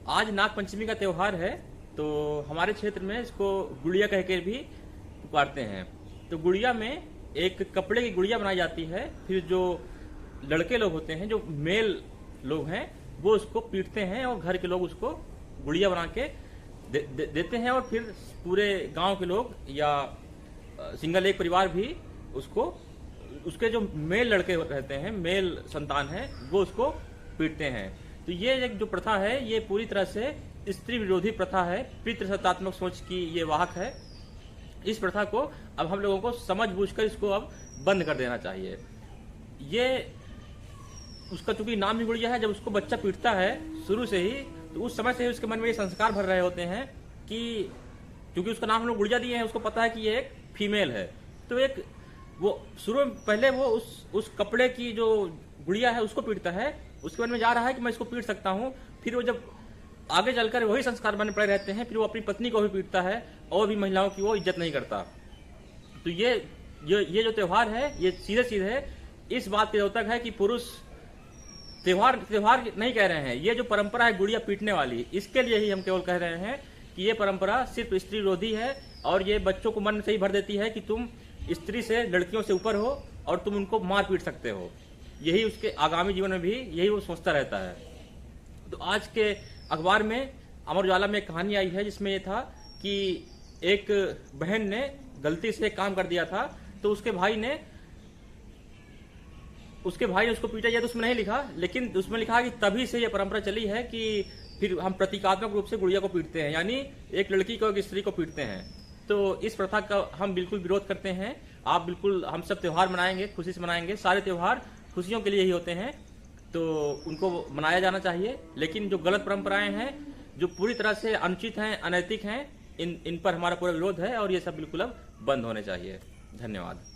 आज नाग पंचमी का त्योहार है, तो हमारे क्षेत्र में इसको गुड़िया कह के भी पुकारते हैं। तो गुड़िया में एक कपड़े की गुड़िया बनाई जाती है, फिर जो लड़के लोग होते हैं, जो मेल लोग हैं, वो उसको पीटते हैं और घर के लोग उसको गुड़िया बना के देते हैं, और फिर पूरे गांव के लोग या सिंगल एक परिवार भी उसको, उसके जो मेल लड़के रहते हैं, मेल संतान है, वो उसको पीटते हैं। तो ये एक जो प्रथा है, ये पूरी तरह से स्त्री विरोधी प्रथा है, पितृसत्तात्मक सोच की ये वाहक है। इस प्रथा को अब हम लोगों को समझ बूझकर इसको अब बंद कर देना चाहिए। ये उसका चूंकि नाम ही गुड़िया है, जब उसको बच्चा पीटता है शुरू से ही, तो उस समय से ही उसके मन में ये संस्कार भर रहे होते हैं कि क्योंकि उसका नाम हम लोग गुड़िया दिए हैं, उसको पता है कि ये एक फीमेल है। तो एक वो शुरू में पहले वो उस कपड़े की जो गुड़िया है उसको पीटता है, उसके मन में जा रहा है कि मैं इसको पीट सकता हूँ। फिर वो जब आगे चलकर वही संस्कार बने पड़े रहते हैं, फिर वो अपनी पत्नी को भी पीटता है और भी महिलाओं की वो इज्जत नहीं करता। तो ये जो त्योहार है, ये सीधे सीधे इस बात के द्योतक है कि पुरुष त्योहार नहीं कह रहे हैं, ये जो परंपरा है गुड़िया पीटने वाली, इसके लिए ही हम केवल कह रहे हैं कि ये परंपरा सिर्फ स्त्री विरोधी है, और ये बच्चों को मन से ही भर देती है कि तुम स्त्री से, लड़कियों से ऊपर हो और तुम उनको मार पीट सकते हो। यही उसके आगामी जीवन में भी यही वो सोचता रहता है। तो आज के अखबार में, अमर उजाला में एक कहानी आई है जिसमें ये था कि एक बहन ने गलती से एक काम कर दिया था, तो उसके भाई ने उसको पीटा। या तो उसमें नहीं लिखा, लेकिन उसमें लिखा कि तभी से ये परंपरा चली है कि फिर हम प्रतीकात्मक रूप से गुड़िया को पीटते हैं, यानी एक लड़की को एक स्त्री को पीटते हैं। तो इस प्रथा का हम बिल्कुल विरोध करते हैं। आप बिल्कुल, हम सब त्योहार मनाएंगे, खुशी से मनाएंगे। सारे त्योहार खुशियों के लिए ही होते हैं, तो उनको मनाया जाना चाहिए। लेकिन जो गलत परंपराएं हैं, जो पूरी तरह से अनुचित हैं, अनैतिक हैं, इन पर हमारा पूरा विरोध है, और ये सब बिल्कुल अब बंद होने चाहिए। धन्यवाद।